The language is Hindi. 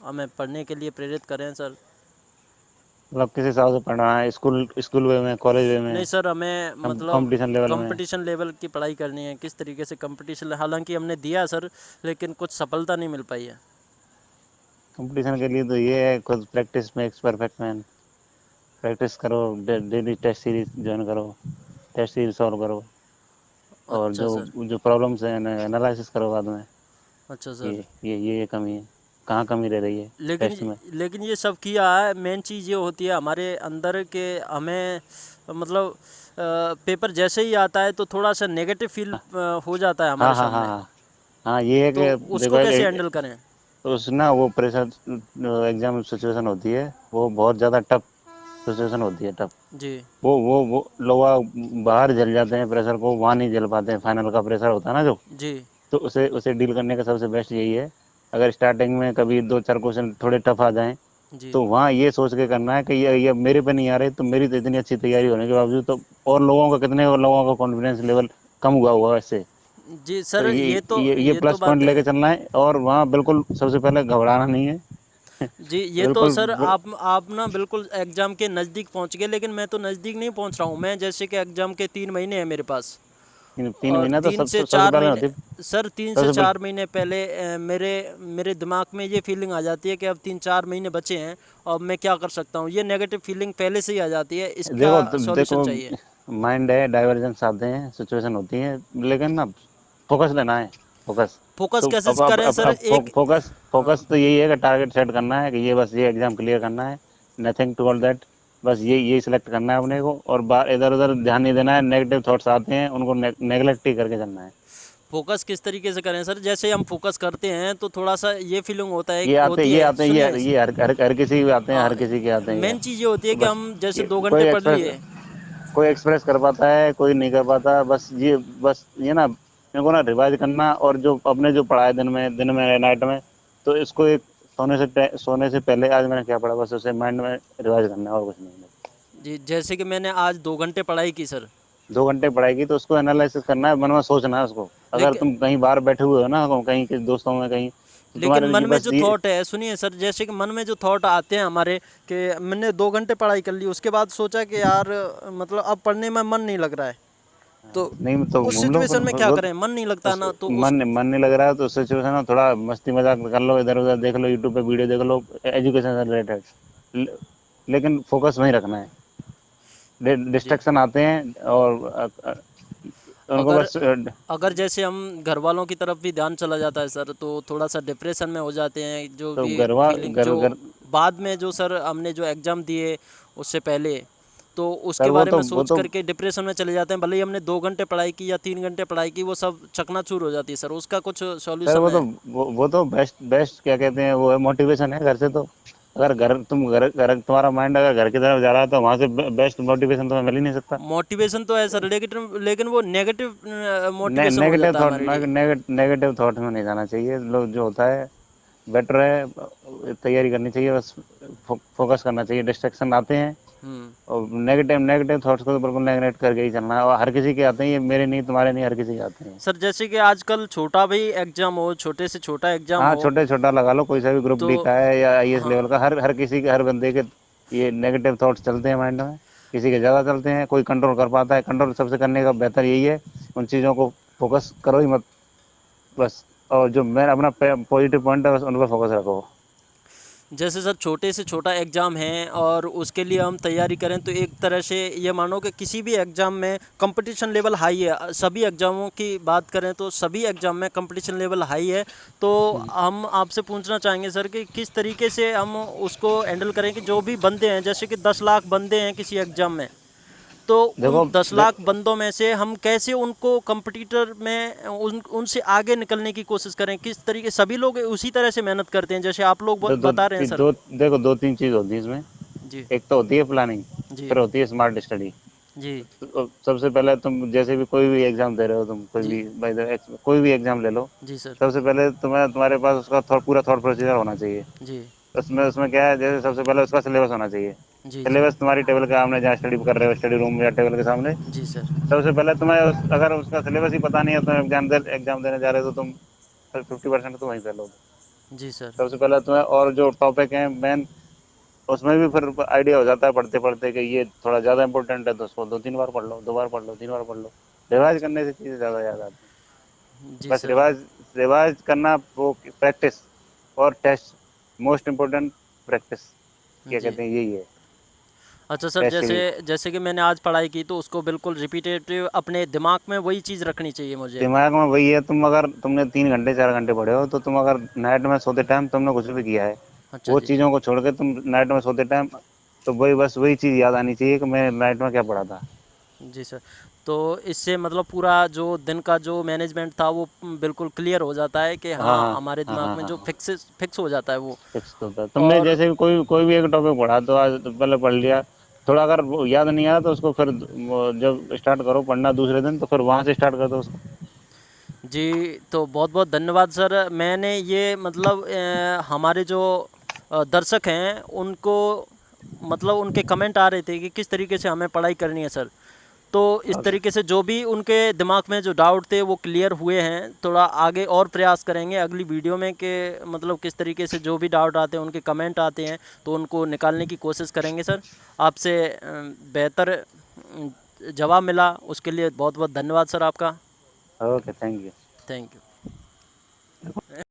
हमें पढ़ने के लिए प्रेरित करें सर। मतलब किस हिसाब से पढ़ना है, स्कूल स्कूल वे में, कॉलेज वे नहीं में, सर, हमें मतलब कंपटीशन लेवल में? कंपटीशन लेवल की पढ़ाई करनी है। किस तरीके से कंपटीशन, हालांकि हमने दिया सर, लेकिन कुछ सफलता नहीं मिल पाई है। कंपटीशन के लिए तो ये है, खुद practice makes perfect man. Practice करो, डेली टेस्ट सीरीज ज्वाइन करो, टेस्ट सीरीज सॉल्व करो, और अच्छा जो सर। जो प्रॉब्लम्स हैं एनालिसिस करो बाद में। अच्छा सर। ये कमी है, कहाँ कमी रह रही है लेकिन टेस्ट में? लेकिन ये सब किया है, मेन चीज़ ये होती है हमारे अंदर के हमें मतलब पेपर जैसे ही आता है तो थोड़ा सा नेगेटिव फील हो जाता है हमारे हाँ हाँ हाँ सामने। हाँ हाँ, ये है तो कि देखो उसको कैसे हैंडल करें? उस ना वो प्रेशर एग्जाम सिचुएशन होती है, वो बहुत ज़्यादा टफ सिचुएशन होती है, टफ। जी। वो लोग बाहर झेल जाते हैं प्रेशर को, वहाँ नहीं झेल पाते हैं, फाइनल का प्रेशर होता है ना जो। जी। तो उसे उसे डील करने का सबसे बेस्ट यही है, अगर स्टार्टिंग में कभी दो चार क्वेश्चन थोड़े टफ आ जाएं, जी। तो वहाँ ये सोच के करना है कि ये मेरे पे नहीं आ रहे, तो मेरी तो इतनी अच्छी तैयारी होने के बावजूद तो और लोगों का, कितने और लोगों का कॉन्फिडेंस लेवल कम हुआ हुआ है इससे। जी तो सर, ये ये तो प्लस बात पॉइंट है। लेके चलना है, और वहाँ बिल्कुल सबसे पहले घबराना नहीं है। जी, ये तो बिल्कुल सर आप ना बिल्कुल एग्ज़ाम के नज़दीक पहुंच गए, लेकिन मैं तो नज़दीक नहीं पहुंच रहा हूँ। मैं जैसे कि एग्ज़ाम के 3 महीने हैं मेरे पास, 3 महीना तो तीन से सबसे चार पहले महीने होती सर, तीन से सबसे पहले। चार महीने पहले मेरे मेरे दिमाग में ये फीलिंग आ जाती है कि अब 3-4 महीने बचे हैं और मैं क्या कर सकता हूँ। ये नेगेटिव फीलिंग पहले से ही आ जाती है, इसका देखो सॉल्यूशन चाहिए। माइंड है, डाइवर्जेंस आते हैं, सिचुएशन होती है, लेकिन ना फोकस लेना है, फोकस। फोकस तो कैसे करें सर? अब एक फोकस हाँ। फोकस तो यही है कि टारगेट सेट करना है कि ये बस ये एग्जाम क्लियर करना है, नथिंग टू ऑल दैट। बस ये सिलेक्ट करना है अपने को, और बाहर इधर उधर ध्यान नहीं देना है, नेगेटिव थॉट्स आते हैं उनको नेगलेक्ट ही करके चलना है। फोकस किस तरीके से करें सर? जैसे हम फोकस करते हैं तो थोड़ा सा ये फीलिंग होती है, सुनिए। ये हर किसी के आते हैं, हाँ, हर किसी के आते हैं ये। मेन चीज़ ये होती है कि बस हम जैसे ये 2 घंटे पढ़ लिए। कोई एक्सप्रेस कर पाता है, कोई नहीं कर पाता। बस ये ना, मेरे को ना रिवाइज करना, और जो अपने जो पढ़ा है दिन में नाइट में, तो इसको एक सोने से पहले आज मैंने क्या पढ़ा, बस उसे माइंड में रिवाइज करना है, और कुछ नहीं है। जी, जैसे कि मैंने आज 2 घंटे पढ़ाई की सर। 2 घंटे पढ़ाई तो उसको एनालिसिस करना है, मन में सोचना है उसको। अगर लेकिन तुम कहीं बाहर बैठे हुए हो ना, कहीं के दोस्तों में कहीं, तो लेकिन तुम्हारे मन लिए में बस जो ये। थॉट है, सुनिए सर, जैसे कि मन में जो थॉट आते हैं हमारे, कि मैंने 2 घंटे पढ़ाई कर ली, उसके बाद सोचा कि यार मतलब अब पढ़ने में मन नहीं लग रहा है। तो नहीं तो उस घूम लो फिर सिचुएशन में क्या करें? मन नहीं लगता उस ना, तो उस मन नहीं लग रहा है तो सिचुएशन में थोड़ा मस्ती मजाक कर लो, इधर उधर देख लो, यूट्यूब पे वीडियो देख लो एजुकेशन से रिलेटेड, लेकिन फोकस वहीं रखना है। जी। डिस्ट्रक्शन आते हैं, और उनको अगर बस अगर जैसे हम घर वालों की तरफ भी ध्यान चला जाता है सर, तो थोड़ा सा डिप्रेशन में हो जाते हैं, जो तो भी गरवा फीलिंग गर जो गर बाद में जो सर हमने जो एग्ज़ाम दिए उससे पहले, तो सर उसके बारे में सोच करके डिप्रेशन में चले जाते हैं। भले ही हमने 2 घंटे पढ़ाई की या 3 घंटे पढ़ाई की, वो सब चकनाचूर हो जाती है सर। उसका कुछ सर सॉल्यूशन है? वो तो बेस्ट बेस्ट क्या कहते हैं, वो है मोटिवेशन है घर से। तो अगर घर तुम्हारा माइंड अगर घर की तरफ जा रहा है, तो वहां से बेस्ट मोटिवेशन तुम्हें मिल ही नहीं सकता। मोटिवेशन तो है सर, लेकिन लेकिन वो नेगेटिव मोटिवेशन हो नेगेटिव जाता है थॉट हमारे लिए। नेगेटिव थॉट में नहीं जाना चाहिए। लोग जो होता है बेटर है, तैयारी करनी चाहिए बस, फोकस करना चाहिए। डिस्ट्रैक्शन आते हैं, हम्म। और नेगेटिव थॉट्स को तो बिल्कुल नेगलेक्ट करके ही चलना है, और हर किसी के आते हैं, ये मेरे नहीं, तुम्हारे नहीं, हर किसी के आते हैं। सर, जैसे कि आजकल छोटा भी एग्ज़ाम हो, छोटे से छोटा एग्ज़ाम हाँ, हो, छोटे छोटा लगा लो, कोई सा भी ग्रुप तो डी का है या आईएएस हाँ। लेवल का, हर किसी के, हर बंदे के ये नेगेटिव थॉट्स चलते हैं माइंड में। किसी के ज़्यादा चलते हैं, कोई कंट्रोल कर पाता है। कंट्रोल सबसे करने का बेहतर यही है, उन चीज़ों को फोकस करो ही मत, बस। और जो मैं अपना पॉजिटिव पॉइंट है, बस उन पर फोकस रखो। जैसे सर छोटे से छोटा एग्ज़ाम है और उसके लिए हम तैयारी करें, तो एक तरह से ये मानो कि किसी भी एग्ज़ाम में कंपटीशन लेवल हाई है। सभी एग्ज़ामों की बात करें तो सभी एग्ज़ाम में कंपटीशन लेवल हाई है। तो हम आपसे पूछना चाहेंगे सर कि किस तरीके से हम उसको हैंडल करें, कि जो भी बंदे हैं, जैसे कि 10 लाख बंदे हैं किसी एग्ज़ाम में, तो उन देखो 10 लाख बंदों में से हम कैसे उनको कंपटीटर में उनसे आगे निकलने की कोशिश करें? किस तरीके, सभी लोग उसी तरह से मेहनत करते हैं जैसे आप लोग दो, दो, बता रहे हैं सर? दो देखो, दो तीन चीज़ होती है इसमें। जी। एक तो होती है प्लानिंग, जी। फिर होती है स्मार्ट स्टडी। जी। तो सबसे पहले तुम जैसे भी कोई भी एग्जाम दे रहे हो, तुम कोई जी। भी बाय द कोई भी एग्जाम ले लो, जी सर। सबसे पहले तुम्हारे पास उसका पूरा थॉट प्रोसीजर होना चाहिए। जी। उसमें उसमें क्या है, जैसे सबसे पहले उसका सिलेबस होना चाहिए। जी। जी। सिलेबस तुम्हारी टेबल के सामने, जहाँ स्टडी कर रहे हो, स्टडी रूम या टेबल के सामने। जी सर। सबसे पहले अगर उसका सिलेबस ही पता नहीं है, तुम एग्जाम देने जा रहे हो, तो तुम 50% तो वहीं फेल हो। जी सर। सबसे पहले तुम्हें, और जो टॉपिक है मेन, उसमें भी फिर आइडिया हो जाता है पढ़ते पढ़ते कि ये थोड़ा ज़्यादा इंपॉर्टेंट है, तो उसको 2-3 बार पढ़ लो, 2 बार पढ़ लो, 3 बार पढ़ लो। रिवाइज करने से चीज़ें ज़्यादा याद आती हैं। जी बस सर। रिवाइज रिवाइज करना, वो प्रैक्टिस और टेस्ट, मोस्ट इम्पोर्टेंट प्रैक्टिस, क्या जी। कहते हैं, यही है। अच्छा सर, टेस्ट के जैसे लिए जैसे कि मैंने आज पढ़ाई की तो उसको बिल्कुल रिपीटेटिव अपने दिमाग में वही चीज़ रखनी चाहिए मुझे। दिमाग में वही है। तुम अगर तुमने 3 घंटे 4 घंटे पढ़े हो, तो तुम अगर नाइट में सोते टाइम तुमने कुछ भी किया है, अच्छा वो जी। चीज़ों को छोड़ के तुम नाइट में सोते टाइम, तो वही बस वही चीज़ याद आनी चाहिए कि मैं नाइट में क्या पढ़ा था। जी सर। तो इससे मतलब पूरा जो दिन का जो मैनेजमेंट था वो बिल्कुल क्लियर हो जाता है कि हाँ हाँ, हाँ हमारे हाँ दिमाग हाँ में जो हाँ। फिक्स हो जाता है वो। फिक्स होता है। तुमने और जैसे कोई कोई भी एक टॉपिक पढ़ा, तो आज तो पहले पढ़ लिया, थोड़ा अगर वो याद नहीं आया, तो उसको फिर जब स्टार्ट करो पढ़ना दूसरे दिन, तो फिर वहां से स्टार्ट कर दो उसको। जी, तो बहुत बहुत धन्यवाद सर। मैंने ये मतलब हमारे जो दर्शक हैं उनको मतलब उनके कमेंट आ रहे थे कि किस तरीके से हमें पढ़ाई करनी है सर। तो इस ओके। तरीके से जो भी उनके दिमाग में जो डाउट थे वो क्लियर हुए हैं। थोड़ा आगे और प्रयास करेंगे अगली वीडियो में कि मतलब किस तरीके से जो भी डाउट आते हैं उनके कमेंट आते हैं तो उनको निकालने की कोशिश करेंगे सर। आपसे बेहतर जवाब मिला उसके लिए बहुत बहुत धन्यवाद सर आपका। Okay, thank you. Thank you.